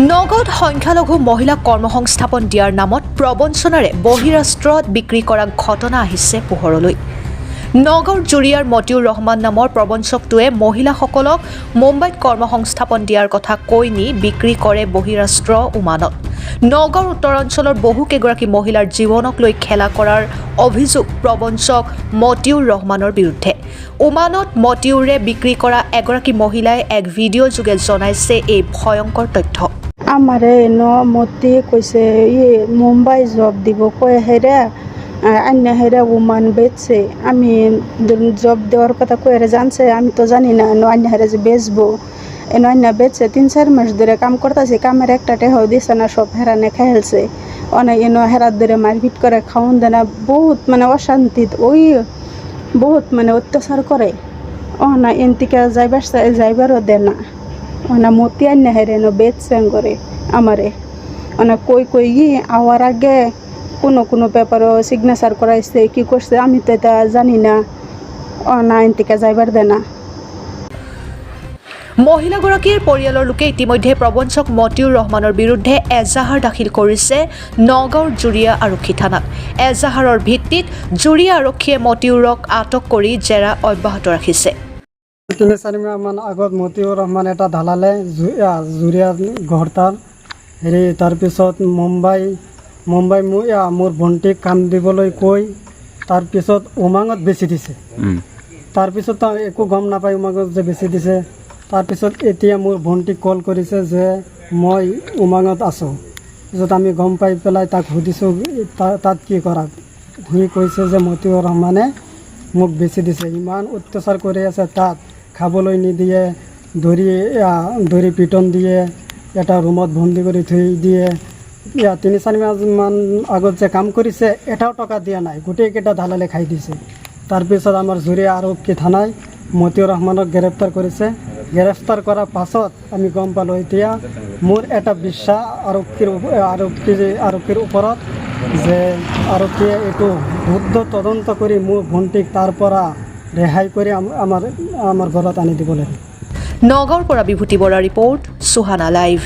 নগাঁৱত সংখ্যালঘু মহিলাক কৰ্মসংস্থাপন দিয়াৰ নামত প্ৰবঞ্চনাৰে বহিৰাষ্ট্ৰত বিক্ৰী কৰা ঘটনা আহিছে পোহৰলৈ। নগাঁৱৰ জুৰিয়াৰ মতিউৰ ৰহমান নামৰ প্ৰবঞ্চকটোৱে মহিলাসকলক মুম্বাইত কৰ্মসংস্থাপন দিয়াৰ কথা কৈ নি বিক্ৰী কৰে বহিৰাষ্ট্ৰ ওমানত। নগাঁৱৰ উত্তৰাঞ্চলৰ বহুকেইগৰাকী মহিলাৰ জীৱনক লৈ খেলা কৰাৰ অভিযোগ প্ৰবঞ্চক মতিউৰ ৰহমানৰ বিৰুদ্ধে। ওমানত মতিউৰে বিক্ৰী কৰা এগৰাকী মহিলাই এক ভিডিঅ' যোগে জনাইছে এই ভয়ংকৰ তথ্য। আমাৰে মতি কৈছে মুম্বাই জব দিব কয় হেৰা অন্য হেরা ওমান বেচছে আমি জব দেওয়ার কথা কয়ে জানছে আমি তো জানি না অন্য হেরা যে বেচবো অন্য বেচছে 3-4 মাস ধরে কাম করতেছে কামের একটা টেহাও দিচ্ছে না সব হেরানে খেলছে অনেক হেরার ধরে মারপিট করে খাওয়ান দেয় না বহুত মানে অশান্তি বহুত মানে অত্যাচার করে না এনতিকে যাইবারও দেয় না না মতি অন্য হেরে বেচছে করে আমারে অনেক কই আওয়ার আগে কোনো পেপারও সিগনেচার করাইছে কি করছে আমি তো এটা জানি না না এনতিকে যাইবার দেয় না। মহিলাগৰাকীৰ পৰিয়ালৰ লোকে ইতিমধ্যে প্ৰবঞ্চক মতিউৰ ৰহমানৰ বিৰুদ্ধে এজাহাৰ দাখিল কৰিছে নগাঁৱৰ জুৰিয়া আৰক্ষী থানাত। এজাহাৰৰ ভিত্তিত জুৰিয়া আৰক্ষীয়ে মতিউৰক আটক কৰি জেৰা অব্যাহত ৰাখিছে। 3-4 মাহমান আগত মতিউৰ ৰহমান এটা ঢালালে জুৰিয়া ঘৰতাৰ হেৰি তাৰপিছত মুম্বাই মোৰ ভণ্টিক কাম দিবলৈ কৈ তাৰপিছত উমাঙত বেচি দিছে। তাৰপিছত একো গম নাপায় উমাঙত যে বেচি দিছে। তাৰপিছত এতিয়া মোৰ ভণ্টিক কল কৰিছে যে মই উমাঙত আছোঁ। পিছত আমি গম পাই পেলাই তাক সুধিছোঁ তাত কি কৰা। সি কৈছে যে মতিউৰ ৰহমানে মোক বেচি দিছে, ইমান অত্যাচাৰ কৰি আছে, তাত খাবলৈ নিদিয়ে, ধৰি পিটন দিয়ে, এটা ৰুমত বন্দী কৰি থৈ দিয়ে। 3-4 মাহমান আগত যে কাম কৰিছে এটাও টকা দিয়া নাই, গোটেইকেইটা দালালে খাই দিছে। তাৰপিছত আমাৰ জুৰিয়া আৰক্ষী থানাই মতিউৰ ৰহমানক গ্ৰেপ্তাৰ কৰিছে। গ্ৰেপ্তাৰ কৰাৰ পাছত আমি গম পালোঁ এতিয়া মোৰ এটা বিশ্বাস আৰক্ষীৰ ওপৰত যে আৰক্ষীয়ে এইটো শুদ্ধ তদন্ত কৰি মোৰ ভণ্টিক তাৰ পৰা ৰেহাই কৰি আমাৰ ঘৰত আনি দিব লাগে। নগাঁৱৰ পৰা বিভূতি বৰা ৰিপৰ্ট, সুহানা লাইভ।